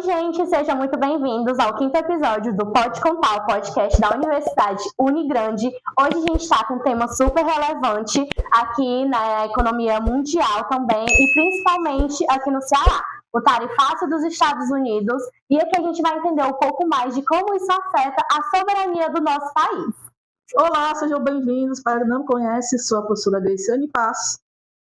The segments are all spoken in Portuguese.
gente, sejam muito bem-vindos ao 5º episódio do Pode Contar, o podcast da Universidade Unigrande. Hoje a gente está com um tema super relevante aqui na economia mundial também e principalmente aqui no Ceará, o tarifaço dos Estados Unidos, e aqui a gente vai entender um pouco mais de como isso afeta a soberania do nosso país. Olá, sejam bem-vindos. Para quem não me conhece, sou a professora Deiciane Paz,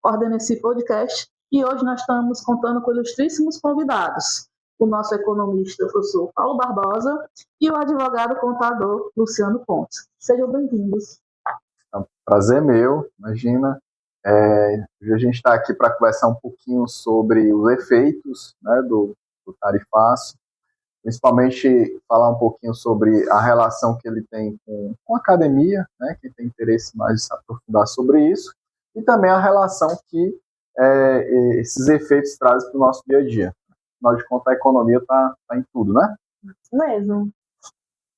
coordeno esse podcast, e hoje nós estamos contando com ilustríssimos convidados, o nosso economista, professor Paulo Barbosa, e o advogado contador Luciano Pontes. Sejam bem-vindos. É um prazer meu, imagina. Hoje a gente está aqui para conversar um pouquinho sobre os efeitos, né, do tarifaço, principalmente falar um pouquinho sobre a relação que ele tem com a academia, né, quem tem interesse mais de se aprofundar sobre isso, e também a relação que esses efeitos trazem para o nosso dia a dia. Afinal de contas, a economia está em tudo, né? Isso mesmo.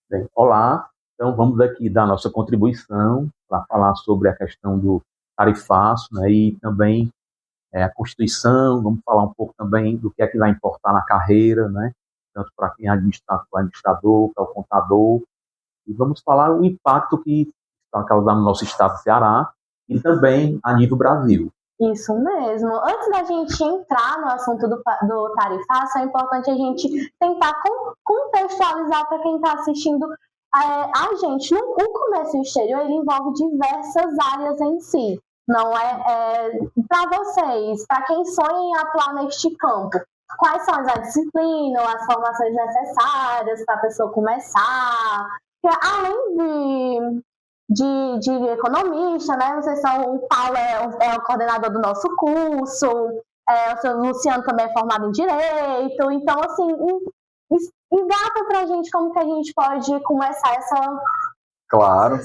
Bem, olá, então vamos aqui dar nossa contribuição para falar sobre a questão do tarifaço, né, e também a Constituição. Vamos falar um pouco também do que é que vai importar na carreira, né, tanto para quem é administrador, para o contador, e vamos falar o impacto que está causando no nosso estado do Ceará e também a nível Brasil. Isso mesmo. Antes da gente entrar no assunto do tarifaço, é importante a gente tentar contextualizar para quem está assistindo a gente. O comércio exterior, ele envolve diversas áreas em si. Não é para vocês, para quem sonha em atuar neste campo. Quais são as disciplinas, as formações necessárias para a pessoa começar? Porque além de economista, né? Vocês são, o Paulo é o coordenador do nosso curso, o seu Luciano também é formado em Direito, então, assim, engata pra gente como que a gente pode começar essa... Claro.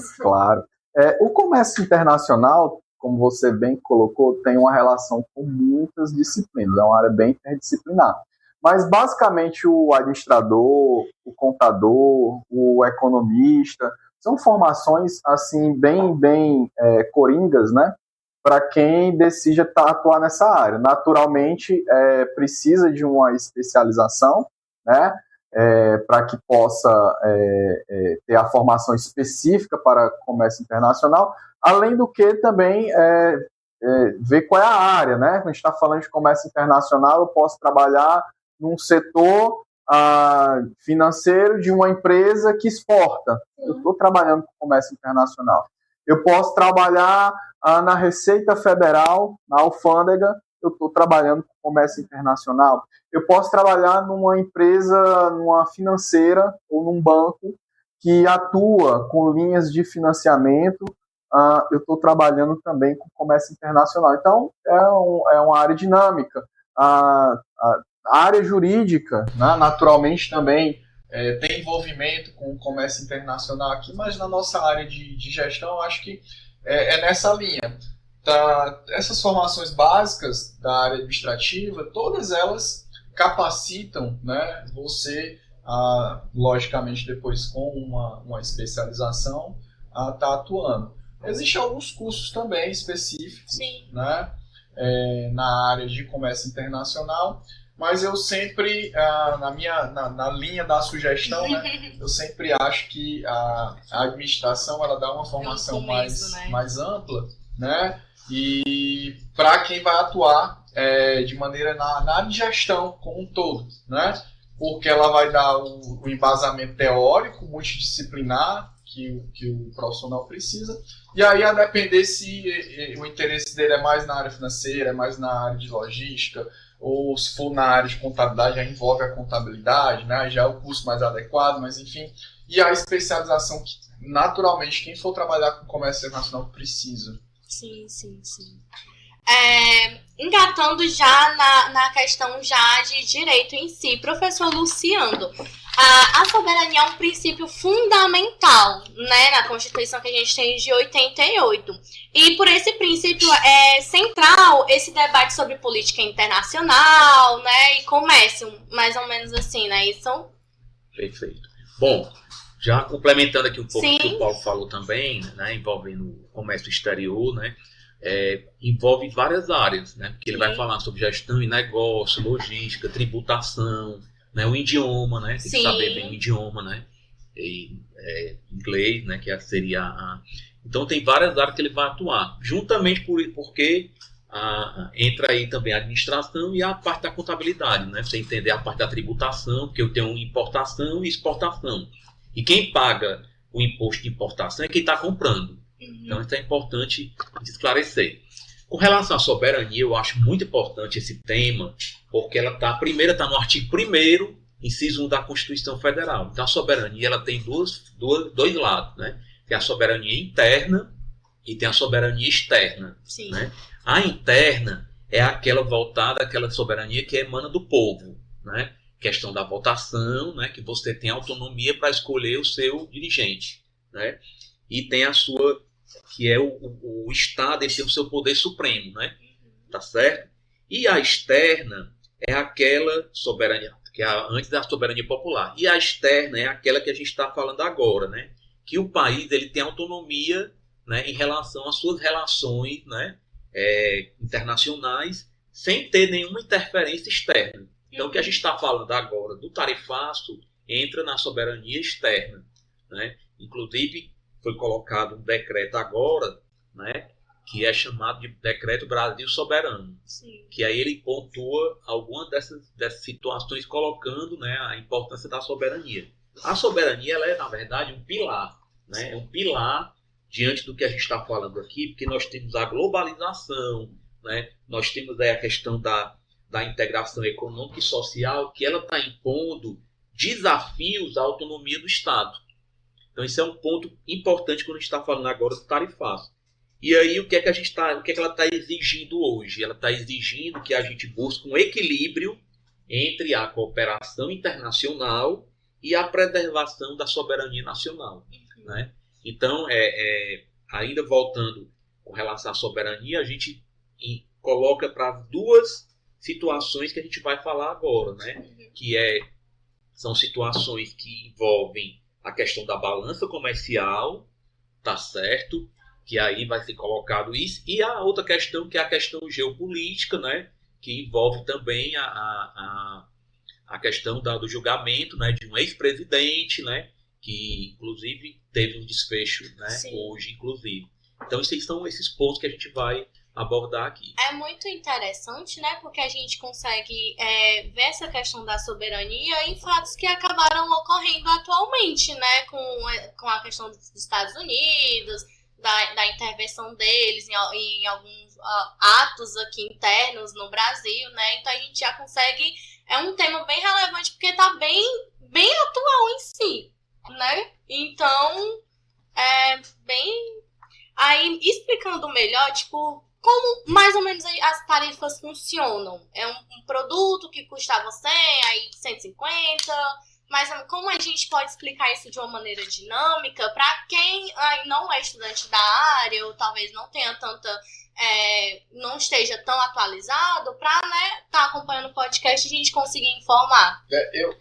O comércio internacional, como você bem colocou, tem uma relação com muitas disciplinas, é uma área bem interdisciplinar. Mas, basicamente, o administrador, o contador, o economista... são formações, assim, bem coringas, né, para quem decide atuar nessa área. Naturalmente, precisa de uma especialização, né, para que possa ter a formação específica para comércio internacional, além do que também ver qual é a área, né. Quando a gente está falando de comércio internacional, eu posso trabalhar num setor financeiro de uma empresa que exporta. Eu estou trabalhando com comércio internacional. Eu posso trabalhar na Receita Federal, na alfândega, eu estou trabalhando com comércio internacional. Eu posso trabalhar numa empresa, numa financeira ou num banco que atua com linhas de financiamento, eu estou trabalhando também com comércio internacional. Então, é uma área dinâmica. A área jurídica, né, naturalmente também tem envolvimento com o comércio internacional aqui, mas na nossa área de gestão, acho que é nessa linha. Essas formações básicas da área administrativa, todas elas capacitam, né, você, logicamente, depois com uma especialização, a estar atuando. Existem alguns cursos também específicos, né, na área de comércio internacional, mas eu sempre, na linha da sugestão, né, eu sempre acho que a administração ela dá uma formação mais ampla, né, e para quem vai atuar de maneira na área de gestão como um todo, né, porque ela vai dar o embasamento teórico, multidisciplinar, que o profissional precisa, e aí a depender se o interesse dele é mais na área financeira, é mais na área de logística, ou se for na área de contabilidade, já envolve a contabilidade, né? Já é o curso mais adequado, mas enfim. E a especialização que, naturalmente, quem for trabalhar com comércio internacional precisa. Sim. Engatando já na questão já de direito em si, professor Luciano, a soberania é um princípio fundamental, né, na Constituição que a gente tem de 88. E por esse princípio é central esse debate sobre política internacional, né, e comércio, mais ou menos assim, né, isso? Perfeito. Bom, já complementando aqui um pouco o que o Paulo falou também, né, envolvendo o comércio exterior, né, envolve várias áreas, né, porque ele vai falar sobre gestão e negócio, logística, tributação, né? O idioma, né? Tem que Sim. saber bem o idioma, né? Inglês, né? Que seria a... Então tem várias áreas que ele vai atuar, juntamente porque entra aí também a administração e a parte da contabilidade, né? Você entender a parte da tributação, porque eu tenho importação e exportação. E quem paga o imposto de importação é quem está comprando. Então isso é importante esclarecer. Com relação à soberania, eu acho muito importante esse tema, porque ela primeiro está no artigo 1º, inciso 1 da Constituição Federal. Então a soberania ela tem dois lados, né? Tem a soberania interna e tem a soberania externa. Sim. Né? A interna é aquela voltada, aquela soberania que emana do povo, né? Questão da votação, né? Que você tem autonomia para escolher o seu dirigente, né? E tem a sua, que é o Estado, ele tem o seu poder supremo, né? Tá certo? E a externa é aquela soberania, que é antes da soberania popular. E a externa é aquela que a gente está falando agora, né? Que o país ele tem autonomia, né, em relação às suas relações, né, internacionais, sem ter nenhuma interferência externa. Então, o que a gente está falando agora do tarifaço entra na soberania externa. Né? Inclusive, foi colocado um decreto agora, né, que é chamado de Decreto Brasil Soberano. Sim. Que aí ele pontua algumas dessas situações, colocando, né, a importância da soberania. A soberania ela é, na verdade, um pilar. Né? É um pilar diante do que a gente está falando aqui, porque nós temos a globalização, né? Nós temos aí a questão da integração econômica e social, que ela está impondo desafios à autonomia do Estado. Então, isso é um ponto importante quando a gente está falando agora do tarifaço. E aí, o que é que ela está exigindo hoje? Ela está exigindo que a gente busque um equilíbrio entre a cooperação internacional e a preservação da soberania nacional. Né? Então, ainda voltando com relação à soberania, a gente coloca para duas situações que a gente vai falar agora, né? Que são situações que envolvem a questão da balança comercial, tá certo? Que aí vai ser colocado isso, e a outra questão, que é a questão geopolítica, né? Que envolve também a questão do julgamento, né, de um ex-presidente, né, que inclusive teve um desfecho, né, hoje, inclusive. Então, esses são esses pontos que a gente vai abordar aqui. É muito interessante, né, porque a gente consegue ver essa questão da soberania em fatos que acabaram ocorrendo atualmente, né, com a questão dos Estados Unidos, da intervenção deles em alguns atos aqui internos no Brasil, né, então a gente já consegue... É um tema bem relevante, porque está bem atual em si, né? Então, bem... Aí, explicando melhor, tipo, como mais ou menos as tarifas funcionam. É um produto que custava 100, aí 150... Mas como a gente pode explicar isso de uma maneira dinâmica para quem não é estudante da área ou talvez não tenha tanta... não esteja tão atualizado para, né, tá acompanhando o podcast e a gente conseguir informar.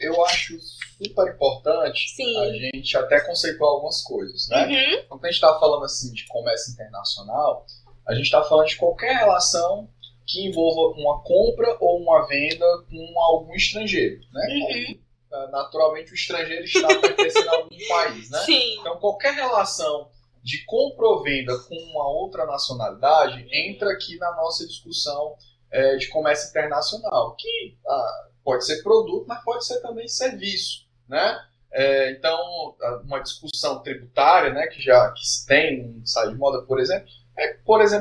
Eu acho super importante a gente até conceituar algumas coisas, né? Uhum. Quando a gente está falando assim de comércio internacional, a gente está falando de qualquer relação que envolva uma compra ou uma venda com algum estrangeiro, né? Uhum. Naturalmente o estrangeiro está pertencendo a algum país, né? Sim. Então qualquer relação de compra ou venda com uma outra nacionalidade entra aqui na nossa discussão de comércio internacional, que pode ser produto, mas pode ser também serviço, né? Então, uma discussão tributária, né, que se tem no Sai de Moda, por exemplo,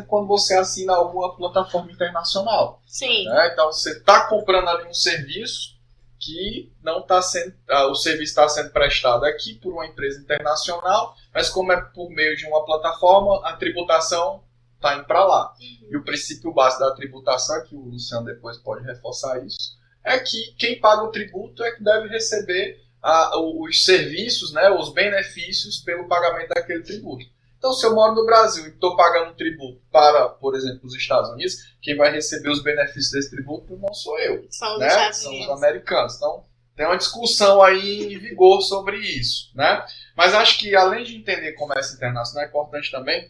quando você assina alguma plataforma internacional. Sim. Né? Então, você está comprando ali um serviço que não está sendo, o serviço está sendo prestado aqui por uma empresa internacional, mas como é por meio de uma plataforma, a tributação está indo para lá. Uhum. E o princípio básico da tributação, que o Luciano depois pode reforçar isso, é que quem paga o tributo é que deve receber os serviços, né, os benefícios pelo pagamento daquele tributo. Então, se eu moro no Brasil e estou pagando um tributo para, por exemplo, os Estados Unidos, quem vai receber os benefícios desse tributo não sou eu. São os né? Estados São Unidos. os americanos. Então, tem uma discussão aí em vigor sobre isso. Né? Mas acho que, além de entender comércio internacional, é importante também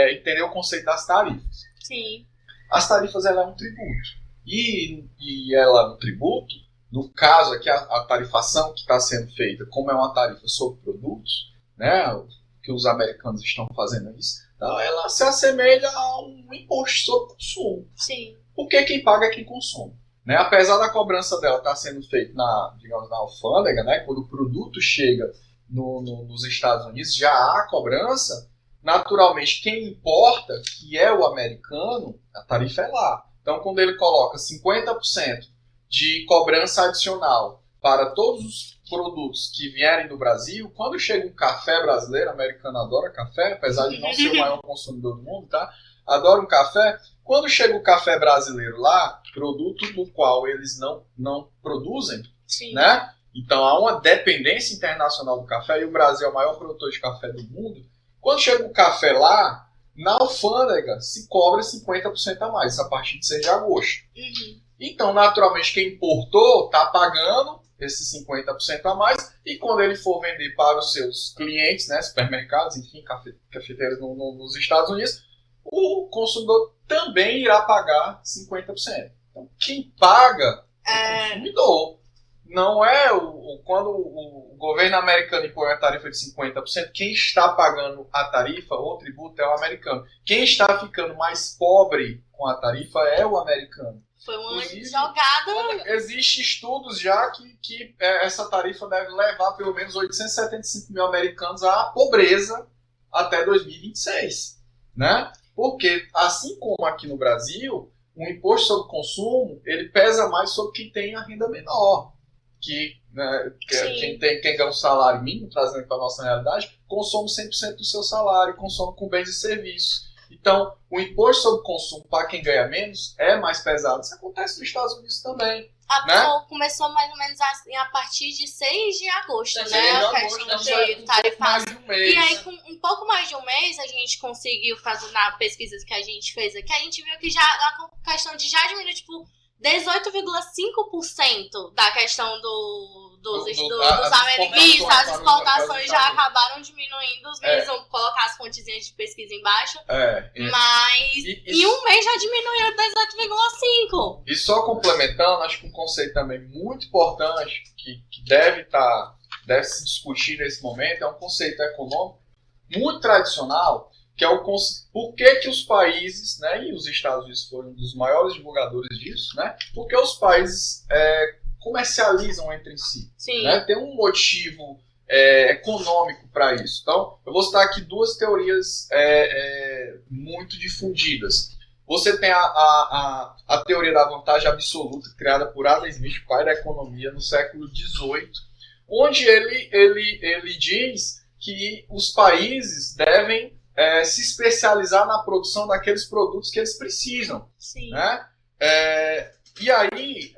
entender o conceito das tarifas. Sim. As tarifas, ela é um tributo. E ela é um tributo No caso aqui, a tarifação que está sendo feita, como é uma tarifa sobre produtos, né, que os americanos estão fazendo isso, então ela se assemelha a um imposto sobre consumo. Sim. Porque quem paga é quem consome. Né? Apesar da cobrança dela estar sendo feita digamos, na alfândega, né, quando o produto chega nos Estados Unidos, já há cobrança. Naturalmente, quem importa, que é o americano, a tarifa é lá. Então, quando ele coloca 50% de cobrança adicional para todos os produtos que vierem do Brasil, quando chega um café brasileiro, o americano adora café, apesar de não ser o maior consumidor do mundo, tá? Adora um café. Quando chega o café brasileiro lá, produto do qual eles não produzem, Sim. né? Então há uma dependência internacional do café, e o Brasil é o maior produtor de café do mundo. Quando chega o café lá, na alfândega se cobra 50% a mais, a partir de 6 de agosto. Uhum. Então, naturalmente, quem importou está pagando esses 50% a mais, e quando ele for vender para os seus clientes, né, supermercados, enfim, cafeteiras nos Estados Unidos, o consumidor também irá pagar 50%. Então, quem paga é o consumidor. Não é quando o governo americano impõe a tarifa de 50%, quem está pagando a tarifa ou tributo é o americano. Quem está ficando mais pobre com a tarifa é o americano. Foi uma jogada. Existem estudos já que essa tarifa deve levar pelo menos 875 mil americanos à pobreza até 2026. Né? Porque, assim como aqui no Brasil, o imposto sobre consumo ele pesa mais sobre quem tem a renda menor. Né, quem ganha um salário mínimo, trazendo para a nossa realidade, consome 100% do seu salário, consome com bens e serviços. Então, o imposto sobre consumo para quem ganha menos é mais pesado. Isso acontece nos Estados Unidos também. Começou mais ou menos assim, a partir de 6 de agosto, né? A questão de tarifação. E aí, com um pouco mais de um mês, a gente conseguiu fazer na pesquisa que a gente fez aqui, a gente viu que já a questão de já diminuiu, tipo, 18,5% da questão dos americanos. As exportações já acabaram diminuindo. Os meninos vão colocar as fontezinhas de pesquisa embaixo. Mas em um mês já diminuiu 18,5%. E só complementando, acho que um conceito também muito importante que deve se discutir nesse momento é um conceito econômico muito tradicional, que é por que os países, né, e os Estados Unidos foram um dos maiores divulgadores disso, né, porque os países comercializam entre si. Né, tem um motivo econômico para isso. Então, eu vou citar aqui duas teorias muito difundidas. Você tem a teoria da vantagem absoluta, criada por Adam Smith, pai da economia, no século XVIII, onde ele diz que os países devem se especializar na produção daqueles produtos que eles precisam. Sim. Né? E aí,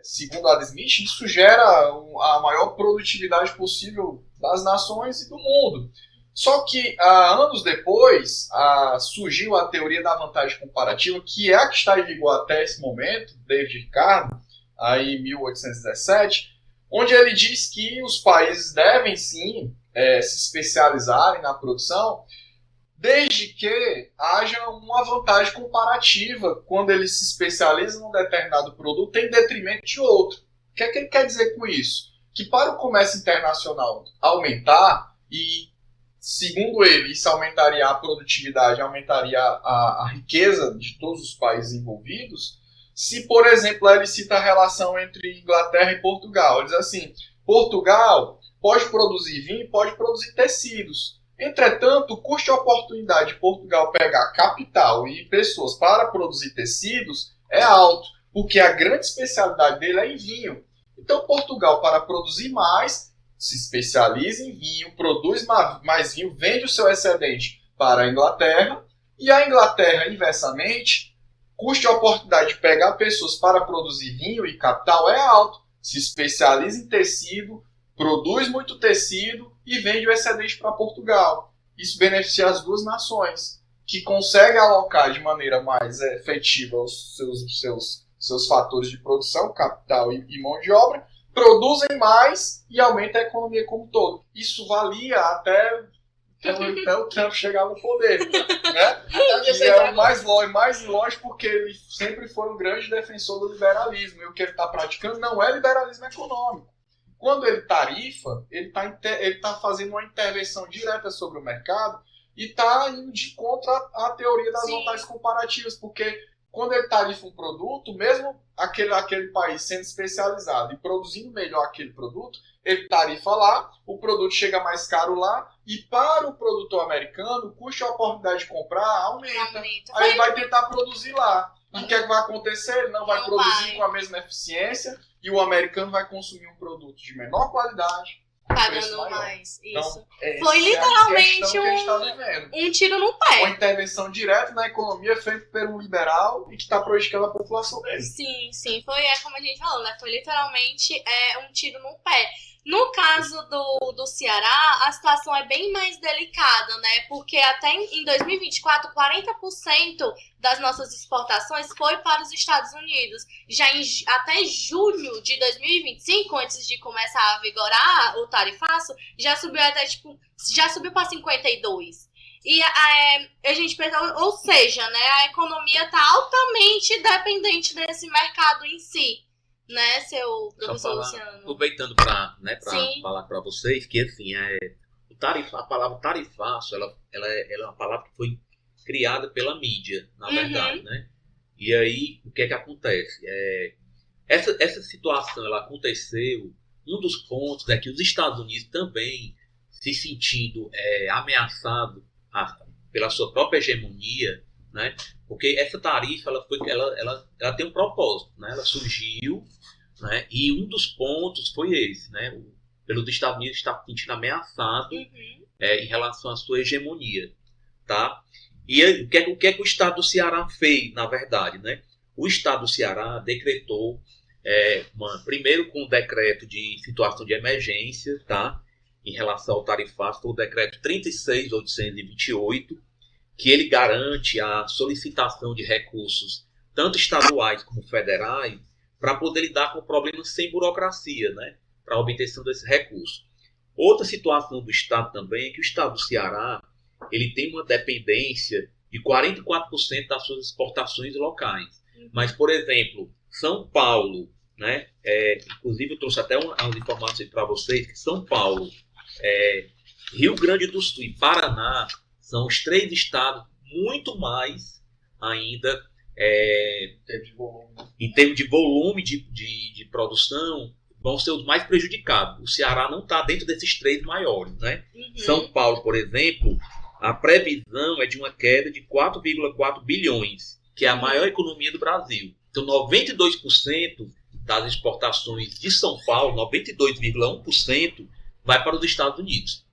segundo Adam Smith, isso gera a maior produtividade possível das nações e do mundo. Só que, anos depois, surgiu a teoria da vantagem comparativa, que é a que está em vigor até esse momento, David Ricardo, aí em 1817, onde ele diz que os países devem, sim, se especializarem na produção, desde que haja uma vantagem comparativa quando ele se especializa num determinado produto em detrimento de outro. O que é que ele quer dizer com isso? Que para o comércio internacional aumentar, e segundo ele, isso aumentaria a produtividade, aumentaria a riqueza de todos os países envolvidos, se, por exemplo, ele cita a relação entre Inglaterra e Portugal. Ele diz assim, Portugal pode produzir vinho, pode produzir tecidos. Entretanto, o custo de oportunidade de Portugal pegar capital e pessoas para produzir tecidos é alto, porque a grande especialidade dele é em vinho. Então, Portugal, para produzir mais, se especializa em vinho, produz mais vinho, vende o seu excedente para a Inglaterra, e a Inglaterra, inversamente, custo de oportunidade de pegar pessoas para produzir vinho e capital é alto, se especializa em tecido, produz muito tecido e vende o excedente para Portugal. Isso beneficia as duas nações, que conseguem alocar de maneira mais efetiva os seus fatores de produção, capital e mão de obra, produzem mais e aumenta a economia como um todo. Isso valia até até o Trump chegar no poder, né? Onde E é o mais longe porque ele sempre foi um grande defensor do liberalismo. E o que ele está praticando não é liberalismo econômico. Quando ele tarifa, ele tá fazendo uma intervenção direta sobre o mercado e está indo de contra a teoria das vantagens comparativas, porque quando ele tarifa um produto, mesmo aquele país sendo especializado e produzindo melhor aquele produto, ele tarifa lá, o produto chega mais caro lá, e para o produtor americano, o custo e a oportunidade de comprar aumenta. Aí ele vai tentar produzir lá. E o que é que vai acontecer? Ele não vai produzir com a mesma eficiência, e o americano vai consumir um produto de menor qualidade, pagando mais. Isso. Então, foi literalmente um tiro no pé. Uma intervenção direta na economia feita por um liberal e que está prejudicando a população dele. Sim. Foi como a gente falou, né? Foi literalmente um tiro no pé. No caso do Ceará, a situação é bem mais delicada, né? Porque até em 2024, 40% das nossas exportações foi para os Estados Unidos. Já até julho de 2025, antes de começar a vigorar o tarifaço, já subiu até, já subiu para 52%. E a gente pensa, ou seja, né, a economia está altamente dependente desse mercado em si. Né, seu professor Luciano? Aproveitando para falar para vocês que assim, a palavra tarifaço ela é uma palavra que foi criada pela mídia, na verdade, né? E aí o que é que acontece? Essa situação ela aconteceu. Um dos pontos é que os Estados Unidos também se sentindo ameaçado pela sua própria hegemonia, né? Porque essa tarifa ela tem um propósito, né? Ela surgiu, né? E um dos pontos foi esse, né? Pelos Estados Unidos estar se sentindo ameaçado em relação à sua hegemonia, tá? E aí, o que é que o Estado do Ceará fez, na verdade, né? O Estado do Ceará decretou, primeiro com o decreto de situação de emergência, tá? Em relação ao tarifaço, foi o decreto 36.828, que ele garante a solicitação de recursos, tanto estaduais como federais, para poder lidar com problemas sem burocracia, né? Para a obtenção desses recursos. Outra situação do Estado também é que o Estado do Ceará ele tem uma dependência de 44% das suas exportações locais. Mas, por exemplo, São Paulo, né? Inclusive eu trouxe até umas informações para vocês, que São Paulo, Rio Grande do Sul e Paraná são os 3 estados muito mais ainda em termos de volume de produção, vão ser os mais prejudicados. O Ceará não está dentro desses 3 maiores, né? São Paulo, por exemplo, a previsão é de uma queda de 4,4 bilhões, que é a maior economia do Brasil. Então, 92% das exportações de São Paulo, 92,1%, vai para os Estados Unidos.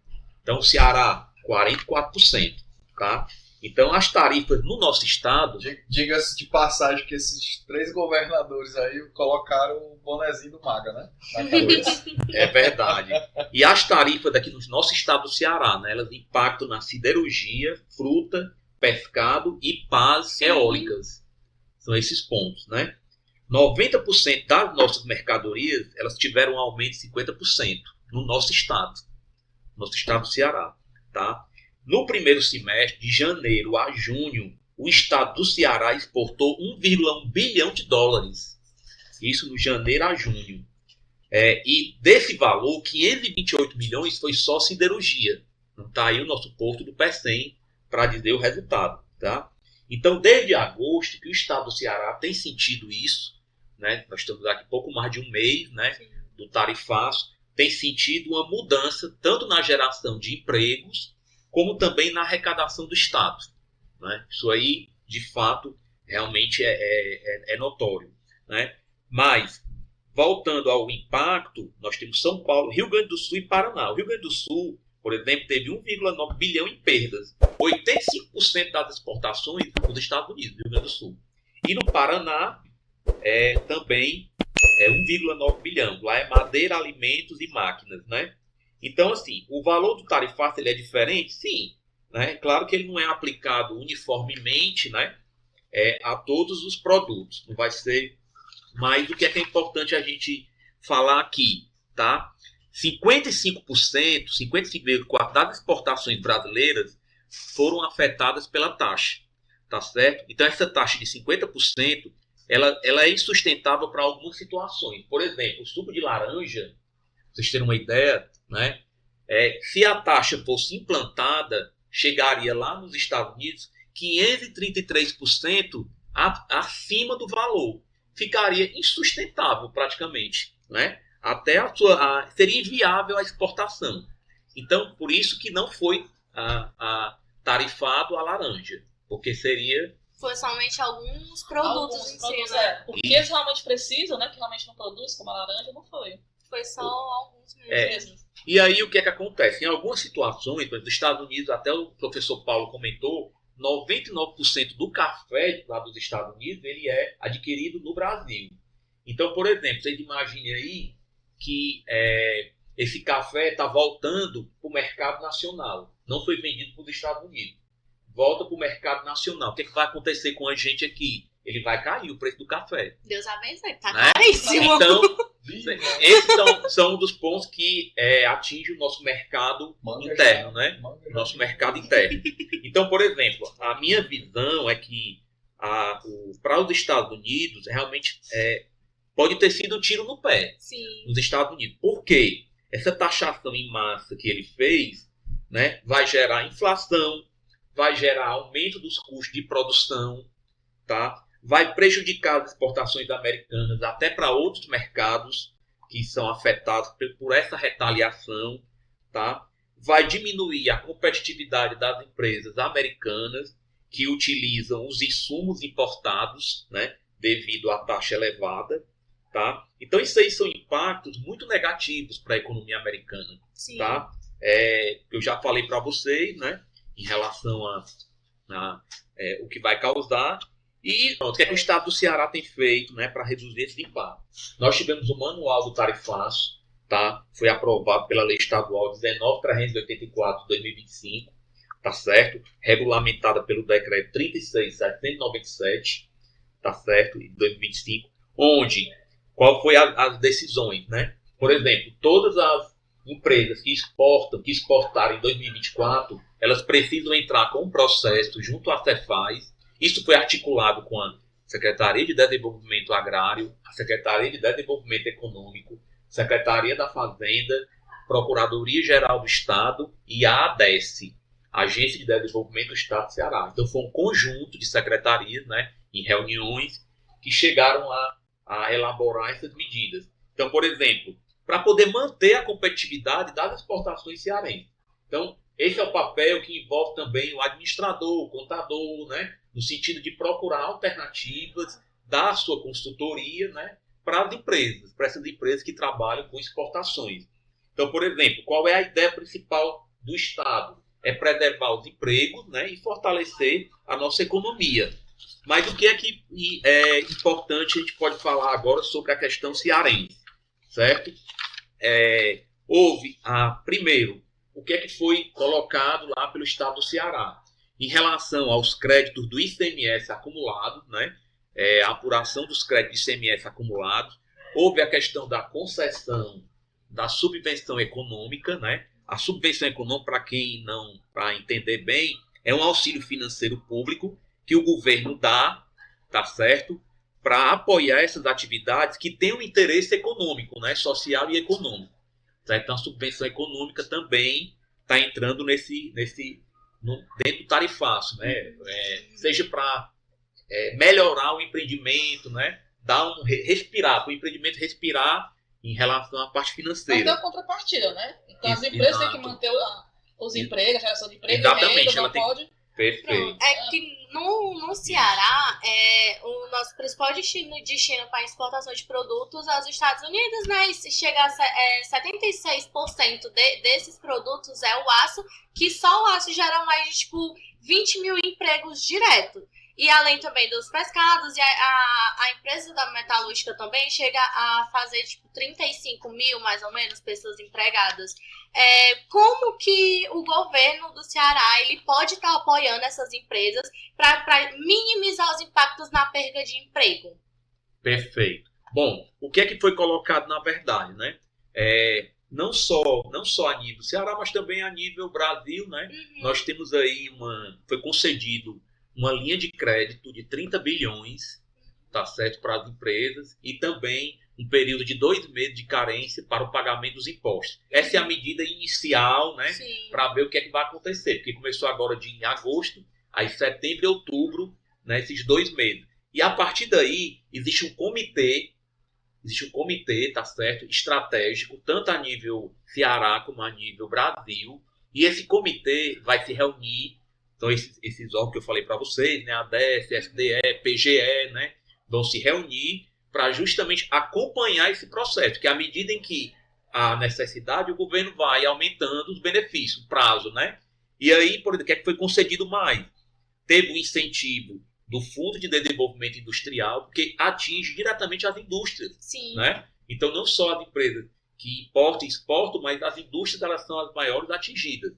Então, o Ceará, 44%. Tá? Então, as tarifas no nosso estado... Diga-se de passagem que esses 3 governadores aí colocaram o bonezinho do MAGA, né? Na cabeça. É verdade. E as tarifas daqui no nosso estado do Ceará, né, elas impactam na siderurgia, fruta, pescado e pás eólicas. São esses pontos, né? 90% das nossas mercadorias, elas tiveram um aumento de 50% no nosso estado do Ceará, tá? No primeiro semestre, de janeiro a junho, o estado do Ceará exportou 1,1 bilhão de dólares. Isso no janeiro a junho. E desse valor, 528 milhões foi só siderurgia. Não está aí o nosso porto do Pecém para dizer o resultado, tá? Então, desde agosto, que o estado do Ceará tem sentido isso, né? Nós estamos aqui pouco mais de um mês, né, do tarifaço, tem sentido uma mudança tanto na geração de empregos como também na arrecadação do Estado, né? Isso aí, de fato, realmente é notório, né? Mas, voltando ao impacto, nós temos São Paulo, Rio Grande do Sul e Paraná. O Rio Grande do Sul, por exemplo, teve 1,9 bilhão em perdas. 85% das exportações dos Estados Unidos, do Rio Grande do Sul. E no Paraná, também 1,9 bilhão. Lá é madeira, alimentos e máquinas, né? Então, assim, o valor do tarifaço ele é diferente? Sim. Né? Claro que ele não é aplicado uniformemente, né, a todos os produtos. Não vai ser mais do que é importante a gente falar aqui, tá? 55%, 55,4% das exportações brasileiras foram afetadas pela taxa, tá certo? Então, essa taxa de 50%, ela é insustentável para algumas situações. Por exemplo, o suco de laranja, pra vocês terem uma ideia, né? Se a taxa fosse implantada, chegaria lá nos Estados Unidos 533% acima do valor. Ficaria insustentável praticamente, né? Até seria inviável a exportação. Então, por isso que não foi tarifado a laranja, porque seria... Foi somente alguns produtos em si, né? Porque eles realmente precisam, né? Que realmente não produz, como a laranja, não foi. Foi só alguns mesmo. E aí, o que é que acontece? Em algumas situações, por exemplo, nos Estados Unidos, até o professor Paulo comentou, 99% do café lá dos Estados Unidos, ele é adquirido no Brasil. Então, por exemplo, vocês imaginem aí que esse café está voltando para o mercado nacional. Não foi vendido para os Estados Unidos. Volta para o mercado nacional. O que vai acontecer com a gente aqui? Ele vai cair o preço do café. Deus abençoe, tá né? caríssimo. Então, esses são um dos pontos que atingem o nosso mercado interno, né? Nosso mercado interno. Então, por exemplo, a minha visão é que para os Estados Unidos, realmente pode ter sido um tiro no pé. Sim. Nos Estados Unidos. Por quê? Essa taxação em massa que ele fez, né, vai gerar inflação, vai gerar aumento dos custos de produção, tá? Vai prejudicar as exportações americanas até para outros mercados que são afetados por essa retaliação, tá? Vai diminuir a competitividade das empresas americanas que utilizam os insumos importados, né, devido à taxa elevada, tá? Então, isso aí são impactos muito negativos para a economia americana. Sim. Tá? Eu já falei para vocês, né, em relação o que vai causar. E o que é que o Estado do Ceará tem feito, né, para reduzir esse impacto? Nós tivemos o Manual do Tarifaço, tá? Foi aprovado pela Lei Estadual 19.384 de 2025, tá certo? Regulamentada pelo Decreto 36.797, tá certo? De 2025, onde, qual foi as decisões, né? Por exemplo, todas as empresas que exportarem em 2024, elas precisam entrar com um processo junto à Cefaz. Isso foi articulado com a Secretaria de Desenvolvimento Agrário, a Secretaria de Desenvolvimento Econômico, Secretaria da Fazenda, Procuradoria-Geral do Estado e a ADESE, Agência de Desenvolvimento do Estado do Ceará. Então foi um conjunto de secretarias, né, em reuniões, que chegaram a elaborar essas medidas. Então, por exemplo, para poder manter a competitividade das exportações cearenses. Então, esse é o papel que envolve também o administrador, o contador, né, no sentido de procurar alternativas da sua consultoria, né, para essas empresas que trabalham com exportações. Então, por exemplo, qual é a ideia principal do Estado? É preservar os empregos, né, e fortalecer a nossa economia. Mas o que é importante, a gente pode falar agora sobre a questão cearense, certo? Houve, primeiro, o que é que foi colocado lá pelo Estado do Ceará em relação aos créditos do ICMS acumulado, né? A apuração dos créditos do ICMS acumulados. Houve a questão da concessão da subvenção econômica, né? A subvenção econômica, para entender bem, é um auxílio financeiro público que o governo dá, tá certo? Para apoiar essas atividades que têm um interesse econômico, né? Social e econômico. Certo? Então, a subvenção econômica também está entrando dentro do tarifaço, né? Seja para melhorar o empreendimento, né? Dar respirar, para o empreendimento respirar em relação à parte financeira. Mas tem a contrapartida, né? Então, as empresas têm que manter os empregos, a geração de emprego, exatamente, renda, não pode... Perfeito. É que no Ceará, o nosso principal destino para exportação de produtos é os Estados Unidos, né? E se chegar a 76% desses produtos é o aço, que só o aço gera mais de 20 mil empregos direto. E além também dos pescados, e a empresa da metalúrgica também chega a fazer 35 mil, mais ou menos, pessoas empregadas. Como que o governo do Ceará ele pode estar apoiando essas empresas para minimizar os impactos na perda de emprego? Perfeito. Bom, o que é que foi colocado na verdade, né? não só a nível Ceará, mas também a nível Brasil, né? Nós temos aí foi concedido uma linha de crédito de 30 bilhões, tá certo, para as empresas, e também um período de 2 meses de carência para o pagamento dos impostos. Essa é a medida inicial, né, para ver o que é que vai acontecer, porque começou agora em agosto, aí setembro e outubro, né, esses 2 meses. E a partir daí, existe um comitê, tá certo, estratégico, tanto a nível Ceará como a nível Brasil, e esse comitê vai se reunir, então esses órgãos que eu falei para vocês, né, ADES, SDE, PGE, né, vão se reunir para justamente acompanhar esse processo, que à medida em que a necessidade, o governo vai aumentando os benefícios, o prazo, né? E aí, por exemplo, o que é que foi concedido mais? Teve um incentivo do Fundo de Desenvolvimento Industrial, porque atinge diretamente as indústrias. Sim. Né? Então, não só as empresas que importam e exportam, mas as indústrias elas são as maiores atingidas.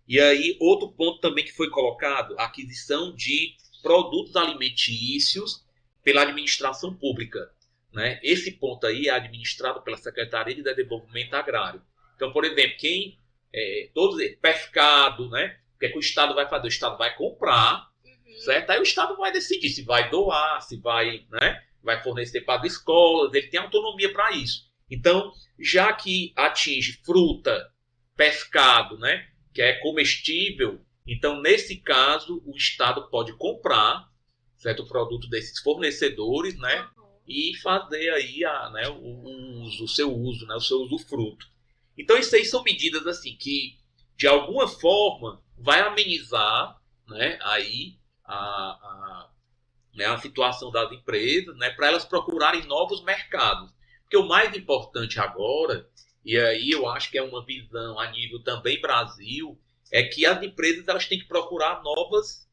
E aí, outro ponto também que foi colocado, a aquisição de produtos alimentícios pela administração pública. Né? Esse ponto aí é administrado pela Secretaria de Desenvolvimento Agrário. Então, por exemplo, todos eles, pescado, né? O que é que o Estado vai fazer? O Estado vai comprar, certo? Aí o Estado vai decidir se vai doar, se vai, né, vai fornecer para as escolas, ele tem autonomia para isso. Então, já que atinge fruta, pescado, né, que é comestível, então, nesse caso, o Estado pode comprar, certo, o produto desses fornecedores, né, e fazer aí o seu usufruto. Então, isso aí são medidas assim que, de alguma forma, vai amenizar, né, aí a situação das empresas, né, para elas procurarem novos mercados. Porque o mais importante agora, e aí eu acho que é uma visão a nível também Brasil, é que as empresas elas têm que procurar novas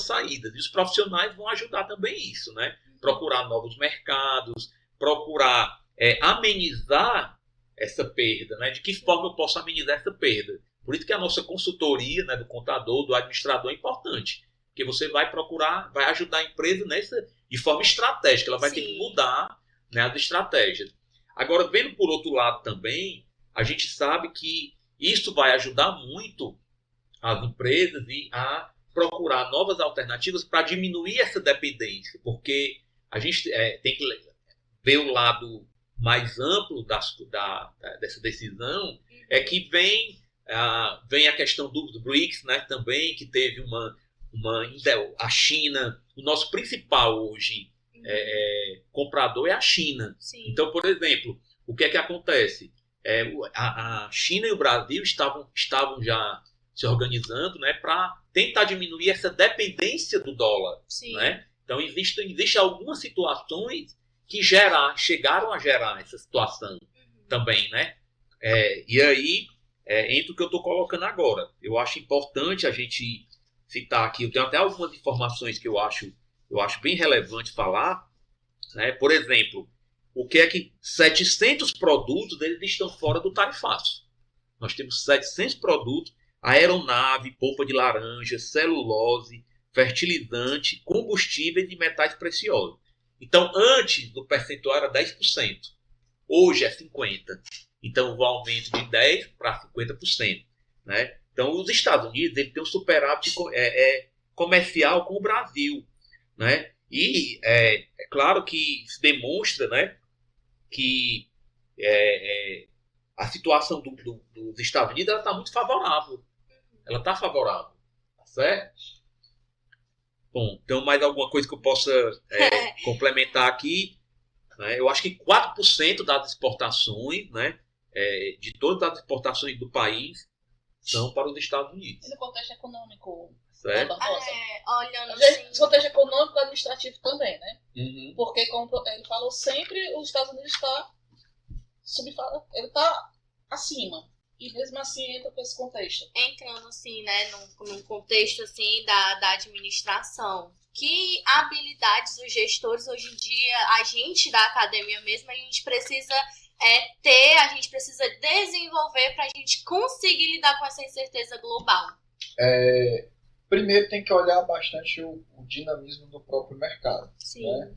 saídas. E os profissionais vão ajudar também isso, né? Procurar novos mercados, procurar amenizar essa perda, né? De que forma eu posso amenizar essa perda? Por isso que a nossa consultoria, né, do contador, do administrador é importante. Porque você vai procurar, vai ajudar a empresa de forma estratégica. Ela vai ter que mudar, né, as estratégias. Agora, vendo por outro lado também, a gente sabe que isso vai ajudar muito as empresas a procurar novas alternativas para diminuir essa dependência. Porque a gente tem que ver o lado mais amplo dessa decisão, é que vem a questão dos BRICS, né, também, que teve a China, o nosso principal hoje comprador é a China. Sim. Então, por exemplo, o que é que acontece? A China e o Brasil estavam já se organizando, né, para tentar diminuir essa dependência do dólar. Né? Então, existem algumas situações que chegaram a gerar essa situação também. Né? E aí, entre o que eu estou colocando agora, eu acho importante a gente citar aqui, eu tenho até algumas informações que eu acho bem relevante falar, né? Por exemplo, o que é que 700 produtos deles estão fora do tarifaço. Nós temos 700 produtos, aeronave, polpa de laranja, celulose, fertilizante, combustíveis e metais preciosos. Então, antes do percentual era 10%, hoje é 50%. Então, o aumento de 10% para 50%. Né? Então, os Estados Unidos ele tem um superávit comercial com o Brasil. Né? E é claro que se demonstra, né, que a situação dos Estados Unidos está muito favorável. Ela está favorável. Tá certo? Bom, então mais alguma coisa que eu possa complementar aqui? Né? Eu acho que 4% das exportações, né, de todas as exportações do país são para os Estados Unidos. E no contexto econômico, certo? Olhando assim... No contexto econômico e administrativo também, né? Uhum. Porque, como ele falou, sempre os Estados Unidos está acima. E mesmo assim entra para esse contexto. Entrando assim, né, num contexto assim da administração. Que habilidades os gestores hoje em dia, a gente da academia mesmo, a gente precisa a gente precisa desenvolver para a gente conseguir lidar com essa incerteza global? Primeiro tem que olhar bastante o dinamismo do próprio mercado. Sim. Né?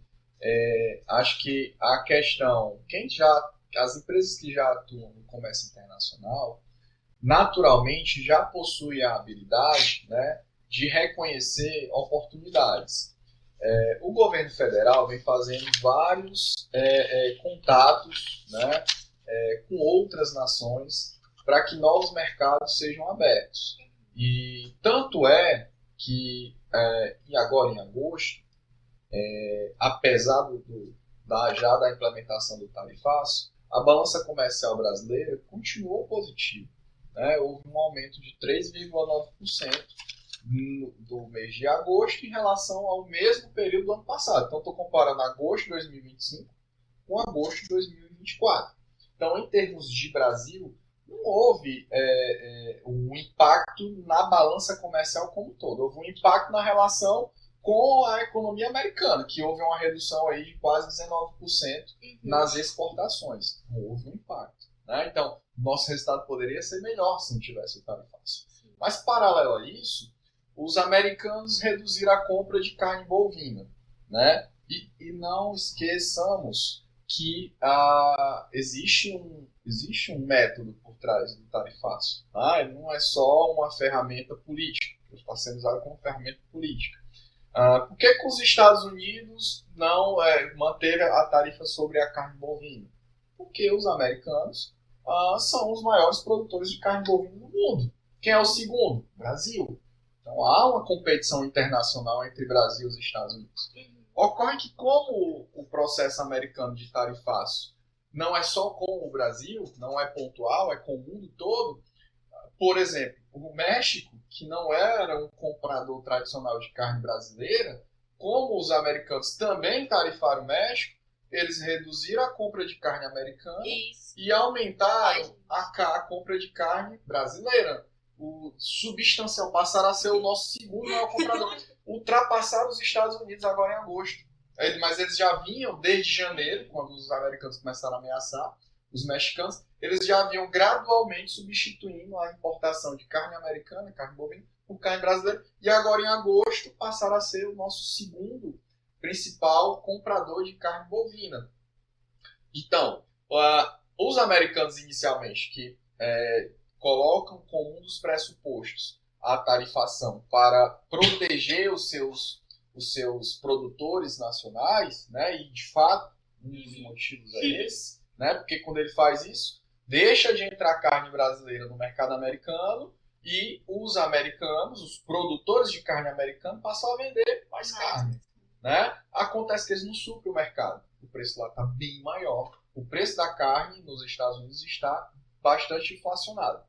Acho que a questão, quem já as empresas que já atuam no comércio internacional, naturalmente já possuem a habilidade, né, de reconhecer oportunidades. O governo federal vem fazendo vários contatos, né, com outras nações para que novos mercados sejam abertos. E tanto é que, agora em agosto, apesar já da implementação do tarifaço, a balança comercial brasileira continuou positiva. Né? Houve um aumento de 3,9% do mês de agosto em relação ao mesmo período do ano passado. Então, estou comparando agosto de 2025 com agosto de 2024. Então, em termos de Brasil, não houve um impacto na balança comercial como um todo. Houve um impacto na relação com a economia americana, que houve uma redução aí de quase 19% nas exportações. Não houve um impacto. Né? Então, nosso resultado poderia ser melhor se não tivesse o tarifaço. Mas, paralelo a isso, os americanos reduziram a compra de carne bovina. Né? E não esqueçamos que existe um método por trás do tarifaço. Tá? Ele não é só uma ferramenta política, ele está sendo usado como ferramenta política. Por que os Estados Unidos não manteram a tarifa sobre a carne bovina? Porque os americanos são os maiores produtores de carne bovina do mundo. Quem é o segundo? Brasil. Então há uma competição internacional entre Brasil e os Estados Unidos. Ocorre que, como o processo americano de tarifaço não é só com o Brasil, não é pontual, é com o mundo todo, por exemplo, o México, que não era um comprador tradicional de carne brasileira, como os americanos também tarifaram o México, eles reduziram a compra de carne americana e aumentaram a compra de carne brasileira. O substancial passaram a ser o nosso segundo maior comprador. Ultrapassaram os Estados Unidos agora em agosto. Mas eles já vinham desde janeiro, quando os americanos começaram a ameaçar os mexicanos, eles já vinham gradualmente substituindo a importação de carne americana, carne bovina, por carne brasileira. E agora em agosto passaram a ser o nosso segundo principal comprador de carne bovina. Então, os americanos inicialmente que colocam como um dos pressupostos a tarifação para proteger os seus produtores nacionais, né? E de fato um dos motivos é esse, né? Porque quando ele faz isso, deixa de entrar carne brasileira no mercado americano e os americanos, os produtores de carne americana, passam a vender mais carne, né? Acontece que eles não suprem o mercado, o preço lá está bem maior, o preço da carne nos Estados Unidos está bastante inflacionado,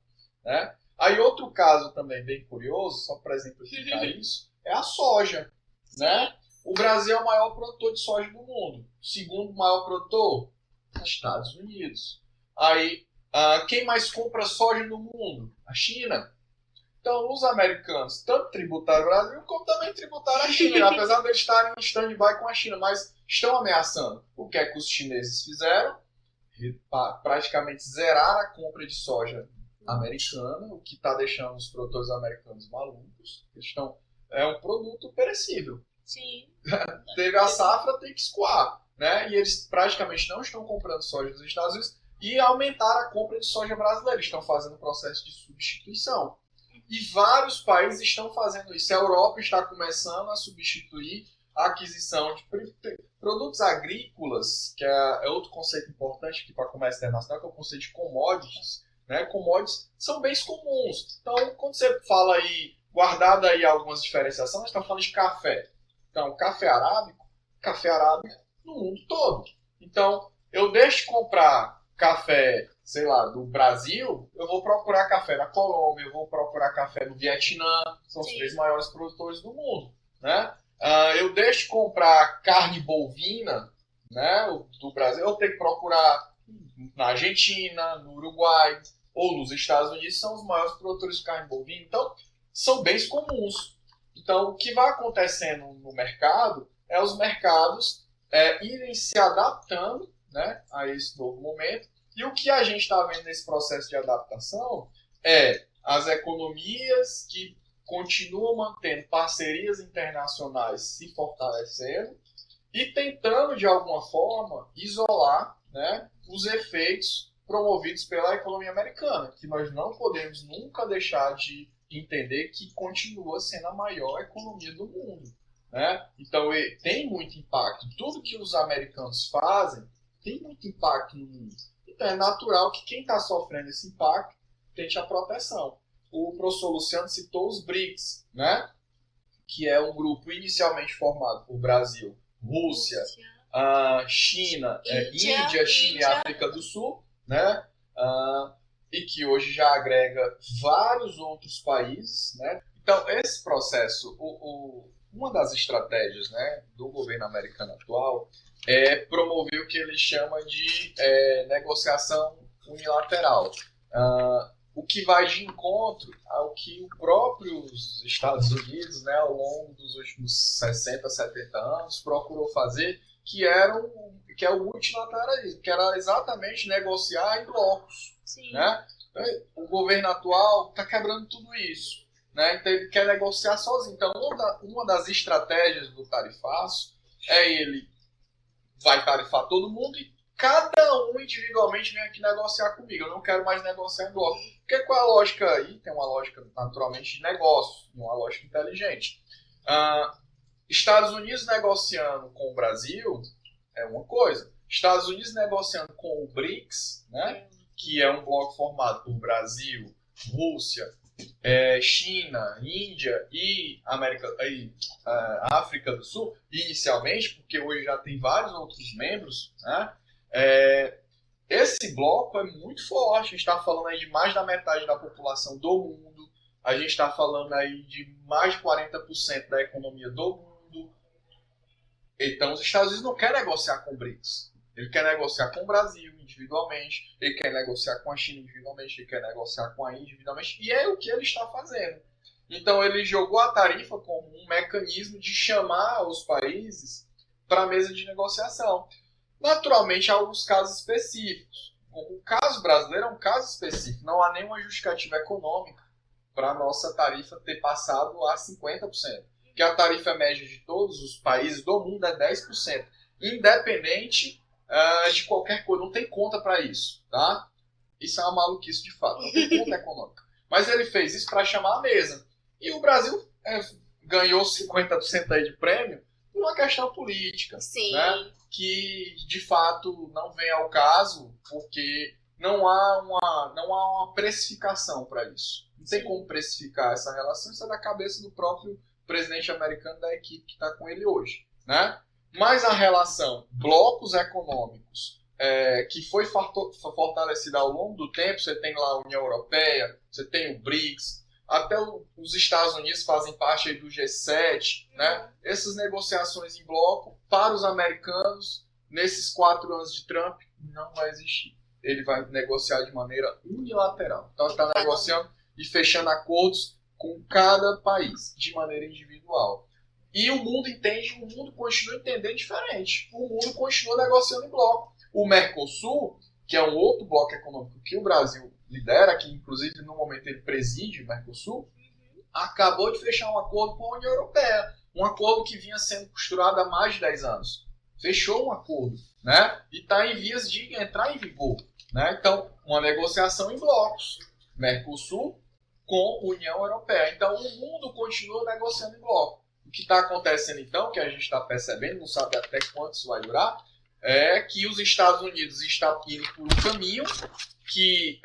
né? Aí outro caso também bem curioso, só para exemplificar isso, é a soja, né? O Brasil é o maior produtor de soja do mundo. O segundo maior produtor, Estados Unidos. Aí, quem mais compra soja no mundo? A China. Então, os americanos tanto tributaram o Brasil, como também tributaram a China, apesar de eles estarem em stand-by com a China, mas estão ameaçando. O que é que os chineses fizeram? Praticamente zeraram a compra de soja americana, o que está deixando os produtores americanos malucos. É um produto perecível. Sim. Teve a safra, tem que escoar, né? E eles praticamente não estão comprando soja dos Estados Unidos e aumentaram a compra de soja brasileira. Estão fazendo um processo de substituição. E vários países estão fazendo isso. A Europa está começando a substituir a aquisição de produtos agrícolas, que é outro conceito importante aqui para o comércio internacional, que é o conceito de commodities. Né? Commodities são bens comuns. Então, quando você fala aí, guardado aí algumas diferenciações, nós estamos falando de café. Então, café arábico no mundo todo. Então, eu deixo de comprar café, sei lá, do Brasil, eu vou procurar café da Colômbia, eu vou procurar café do Vietnã, são os 3 maiores produtores do mundo, né? Eu deixo de comprar carne bovina, né, do Brasil, eu tenho que procurar na Argentina, no Uruguai ou nos Estados Unidos, são os maiores produtores de carne bovina. Então, são bens comuns. Então, o que vai acontecendo no mercado é os mercados irem se adaptando, né, a esse novo momento. E o que a gente está vendo nesse processo de adaptação é as economias que continuam mantendo parcerias internacionais se fortalecendo e tentando, de alguma forma, isolar né, os efeitos promovidos pela economia americana, que nós não podemos nunca deixar de entender que continua sendo a maior economia do mundo, né? Então tem muito impacto. Tudo que os americanos fazem tem muito impacto no mundo. Então é natural que quem está sofrendo esse impacto tente a proteção. O professor Luciano citou os BRICS, né? Que é um grupo inicialmente formado por Brasil, Rússia, China, Índia, China e África do Sul, né? E que hoje já agrega vários outros países, né? Então, esse processo, uma das estratégias, né, do governo americano atual é promover o que ele chama de negociação unilateral, o que vai de encontro ao que os próprios Estados Unidos, né, ao longo dos últimos 60, 70 anos, procurou fazer, que é o multilateralismo, que era exatamente negociar em blocos. Né? Então, o governo atual está quebrando tudo isso, né? Então ele quer negociar sozinho. Então uma das estratégias do tarifaço ele vai tarifar todo mundo e cada um individualmente vem aqui negociar comigo. Eu não quero mais negociar em bloco. Porque qual é a lógica aí? Tem uma lógica naturalmente de negócio, uma lógica inteligente. Estados Unidos negociando com o Brasil é uma coisa. Estados Unidos negociando com o BRICS, né? Que é um bloco formado por Brasil, Rússia, China, Índia e África do Sul, inicialmente, porque hoje já tem vários outros membros, né? Esse bloco é muito forte. A gente está falando aí de mais da metade da população do mundo, a gente está falando aí de mais de 40% da economia do mundo. Então os Estados Unidos não querem negociar com o BRICS. Ele quer negociar com o Brasil individualmente, ele quer negociar com a China individualmente, ele quer negociar com a Índia individualmente, e é o que ele está fazendo. Então ele jogou a tarifa como um mecanismo de chamar os países para a mesa de negociação. Naturalmente, há alguns casos específicos. O caso brasileiro é um caso específico, não há nenhuma justificativa econômica para a nossa tarifa ter passado a 50%, porque a tarifa média de todos os países do mundo é 10%, independente de qualquer coisa, não tem conta para isso, tá? Isso é uma maluquice de fato, não tem conta econômica. Mas ele fez isso para chamar a mesa. E o Brasil ganhou 50% aí de prêmio por uma questão política, Sim. Né? Que de fato não vem ao caso, porque não há uma precificação para isso. Não tem como precificar essa relação, isso é da cabeça do próprio presidente americano da equipe que está com ele hoje, né? Mas a relação blocos econômicos que foi fortalecida ao longo do tempo, você tem lá a União Europeia, você tem o BRICS, até os Estados Unidos fazem parte aí do G7, né? Essas negociações em bloco, para os americanos, nesses 4 anos de Trump, não vai existir. Ele vai negociar de maneira unilateral. Então ele está negociando e fechando acordos com cada país, de maneira individual. E o mundo continua entendendo diferente. O mundo continua negociando em bloco. O Mercosul, que é um outro bloco econômico que o Brasil lidera, que inclusive no momento ele preside o Mercosul, acabou de fechar um acordo com a União Europeia. Um acordo que vinha sendo costurado há mais de 10 anos. Fechou um acordo, né? E está em vias de entrar em vigor. Né? Então, uma negociação em blocos. Mercosul com a União Europeia. Então, o mundo continua negociando em bloco. O que está acontecendo, então, que a gente está percebendo, não sabe até quanto isso vai durar, é que os Estados Unidos estão indo por um caminho que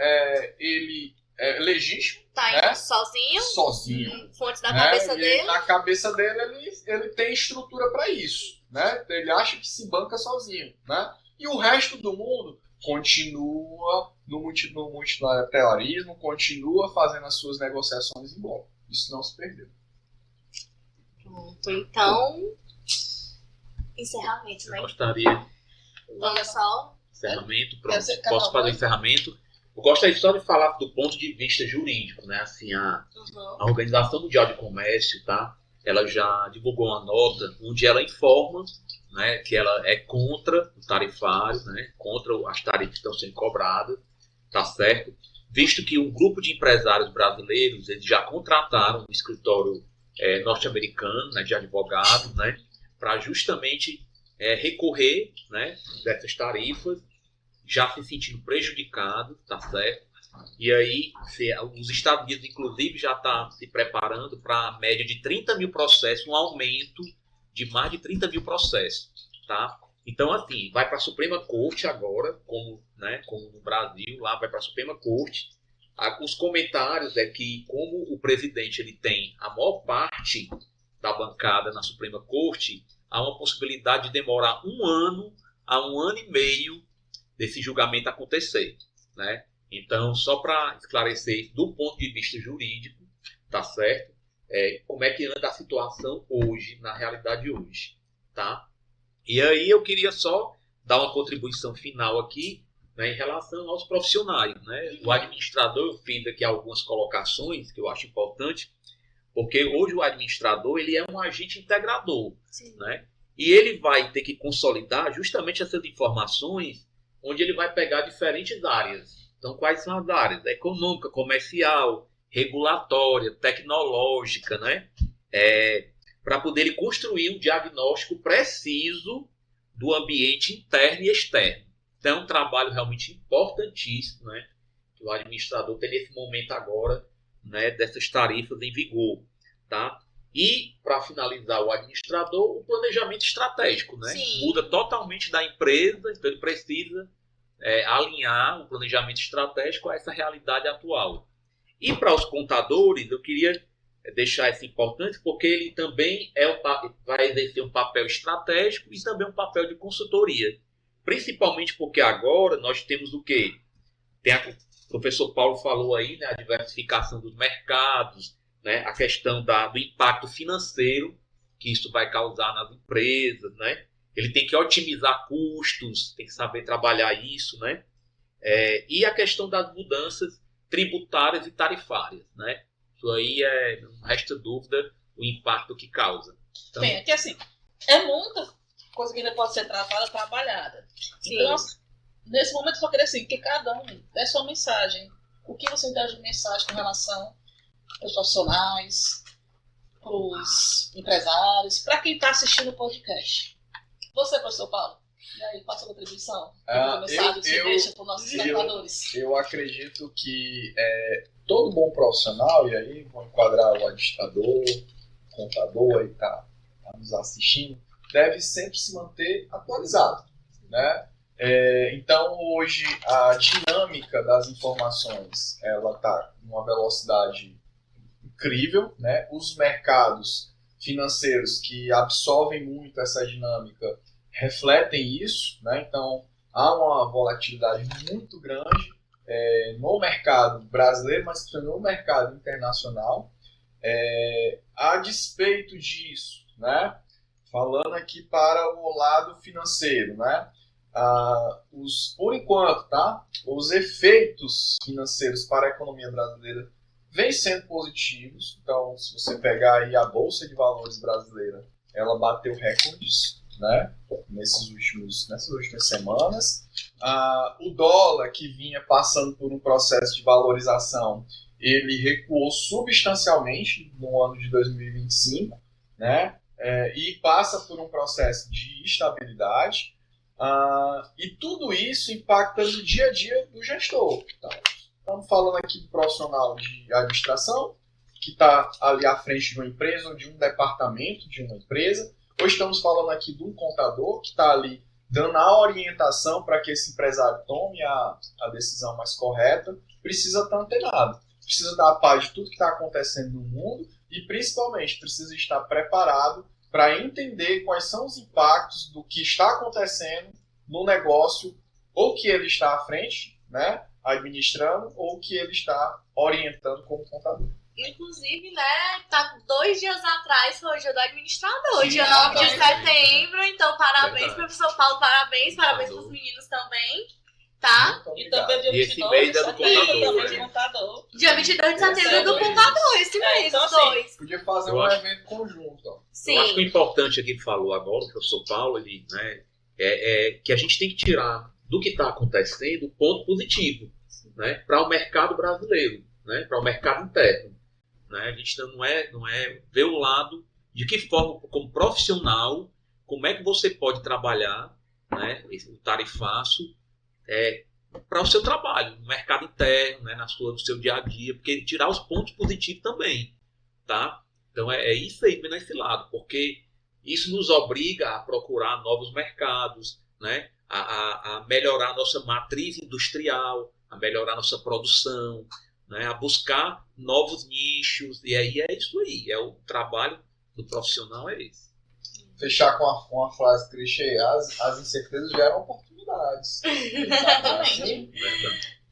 ele é legítimo. Tá indo, né? Sozinho. Fontes da cabeça dele. Na cabeça dele, ele tem estrutura para isso. Né? Ele acha que se banca sozinho. Né? E o resto do mundo continua no multilateralismo, continua fazendo as suas negociações em bloco. Isso não se perdeu. Pronto, então, encerramento, né? Eu gostaria. Vamos só. Encerramento, pronto. Posso fazer o encerramento? Eu gostaria só de falar do ponto de vista jurídico, né? Assim, a Organização Mundial de Comércio, tá? Ela já divulgou uma nota onde ela informa, né, que ela é contra o tarifário, né? Contra as tarifas que estão sendo cobradas, tá certo? Visto que um grupo de empresários brasileiros, eles já contrataram um escritório norte-americano, né, de advogados, né, para justamente recorrer, né, dessas tarifas já se sentindo prejudicado, tá certo? E aí, os Estados Unidos, inclusive, já está se preparando para a média de 30 mil processos, um aumento de mais de 30 mil processos, tá? Então, assim, vai para a Suprema Corte agora, como no Brasil, lá vai para a Suprema Corte. Os comentários é que, como o presidente ele tem a maior parte da bancada na Suprema Corte, há uma possibilidade de demorar 1 ano a 1 ano e meio desse julgamento acontecer, né? Então, só para esclarecer do ponto de vista jurídico, tá certo? Como é que anda a situação hoje, na realidade hoje, tá? E aí eu queria só dar uma contribuição final aqui, né, em relação aos profissionais, né? O administrador, eu fiz aqui algumas colocações que eu acho importante, porque hoje o administrador ele é um agente integrador, né? E ele vai ter que consolidar justamente essas informações onde ele vai pegar diferentes áreas. Então, quais são as áreas? Econômica, comercial, regulatória, tecnológica, né? Para poder ele construir um diagnóstico preciso do ambiente interno e externo. Então, é um trabalho realmente importantíssimo, né? Que o administrador tem nesse momento agora, né, dessas tarifas em vigor, tá? E, para finalizar, o administrador, o planejamento estratégico, né? Sim. Muda totalmente da empresa, então ele precisa alinhar o planejamento estratégico a essa realidade atual. E para os contadores, eu queria deixar isso importante, porque ele também vai exercer um papel estratégico e também um papel de consultoria. Principalmente porque agora nós temos o quê? O professor Paulo falou aí, né, a diversificação dos mercados, né, a questão do impacto financeiro que isso vai causar nas empresas, né? Ele tem que otimizar custos, tem que saber trabalhar isso, né? E a questão das mudanças tributárias e tarifárias, né? Isso aí não resta dúvida o impacto que causa. Então, Bem, aqui assim, é muita coisa que ainda pode ser tratada, trabalhada. Sim. Então, nesse momento, eu só queria assim, que cada um dê sua mensagem. O que você entende de mensagem com relação aos profissionais, para os empresários, para quem está assistindo o podcast? Você, professor Paulo, e aí, passa a contribuição? Mensagem que você deixa para os nossos espectadores? Eu acredito que todo bom profissional, e aí vou enquadrar o administrador, o contador aí tá nos assistindo, deve sempre se manter atualizado, né? Então, hoje, a dinâmica das informações, ela está numa velocidade incrível, né? Os mercados financeiros que absorvem muito essa dinâmica refletem isso, né? Então, há uma volatilidade muito grande no mercado brasileiro, mas também no mercado internacional. A despeito disso, né? Falando aqui para o lado financeiro, né? Por enquanto, tá? Os efeitos financeiros para a economia brasileira vêm sendo positivos. Então, se você pegar aí a Bolsa de Valores brasileira, ela bateu recordes, né? Nessas últimas semanas. O dólar, que vinha passando por um processo de valorização, ele recuou substancialmente no ano de 2025, né? E passa por um processo de estabilidade, e tudo isso impacta no dia a dia do gestor. Então, estamos falando aqui do profissional de administração, que está ali à frente de uma empresa ou de um departamento de uma empresa. Hoje estamos falando aqui de um contador que está ali dando a orientação para que esse empresário tome a decisão mais correta. Precisa estar antenado, precisa estar a par de tudo que está acontecendo no mundo e, principalmente, precisa estar preparado para entender quais são os impactos do que está acontecendo no negócio, ou que ele está à frente, né, administrando, ou que ele está orientando como contador. Inclusive, né, tá 2 dias atrás foi o dia do administrador, Sim, dia 9 de exatamente. setembro, então parabéns, Verdade. professor Paulo, parabéns para os meninos também, tá? Muito E obrigado. também dia E esse 22 mês de é do setembro, contador, também né? de contador. Dia 22 de setembro é do Esse contador, esse mês, então, os assim, dois. Podia fazer Eu um acho- evento conjunto. Ó. Sim. Eu acho que o importante aqui que falou agora, o professor Paulo, ele, né, é que a gente tem que tirar do que está acontecendo o ponto positivo, né, para o mercado brasileiro, né, para o mercado interno. Né? A gente não é ver o lado de que forma, como profissional, como é que você pode trabalhar, né, o tarifaço para o seu trabalho, no mercado interno, né, no seu dia a dia, porque tirar os pontos positivos também, tá? Então é isso aí, nesse lado, porque isso nos obriga a procurar novos mercados, né, a melhorar a nossa matriz industrial, a melhorar a nossa produção, né, a buscar novos nichos, e aí é isso aí, o trabalho do profissional é esse. Fechar com uma frase clichê, as incertezas geram oportunidades. Exatamente.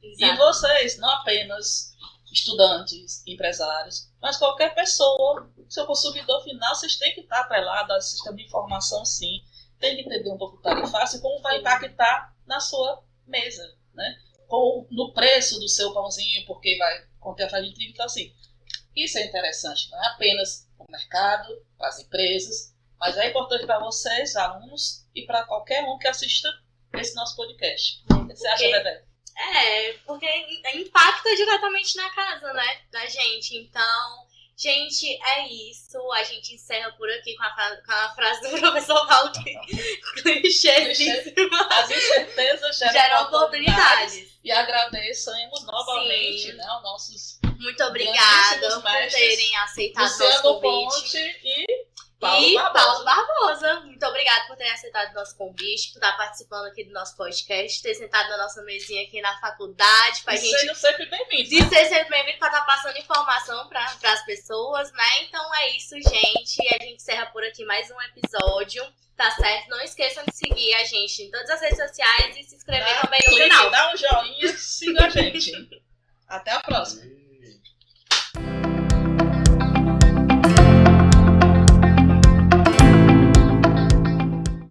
E vocês, não apenas estudantes, empresários, mas qualquer pessoa, seu consumidor final, vocês têm que estar atrelados ao sistema de informação, sim. Tem que entender um pouco do tarifácio e como vai impactar na sua mesa, né? No preço do seu pãozinho, porque vai conter a farinha de trigo. Então, assim, isso é interessante. Não é apenas para o mercado, para as empresas, mas é importante para vocês, alunos, e para qualquer um que assista esse nosso podcast. O que você acha, Bebé? Porque impacta diretamente na casa, né, da gente. Então, gente, é isso. A gente encerra por aqui com a frase do professor Paulo, clichêzíssima. As incertezas geram oportunidades. E agradecemos novamente, né, aos nossos muito obrigada por terem aceitado o nosso convite. E Paulo Barbosa. Muito obrigada por terem aceitado o nosso convite, por estar participando aqui do nosso podcast, ter sentado na nossa mesinha aqui na faculdade. Pra gente seja sempre bem-vindo. E ser sempre bem-vindo para estar passando informação para as pessoas, né? Então é isso, gente. A gente encerra por aqui mais um episódio, tá certo? Não esqueçam de seguir a gente em todas as redes sociais e se inscrever também no canal. Dá um joinha, siga a gente. Até a próxima.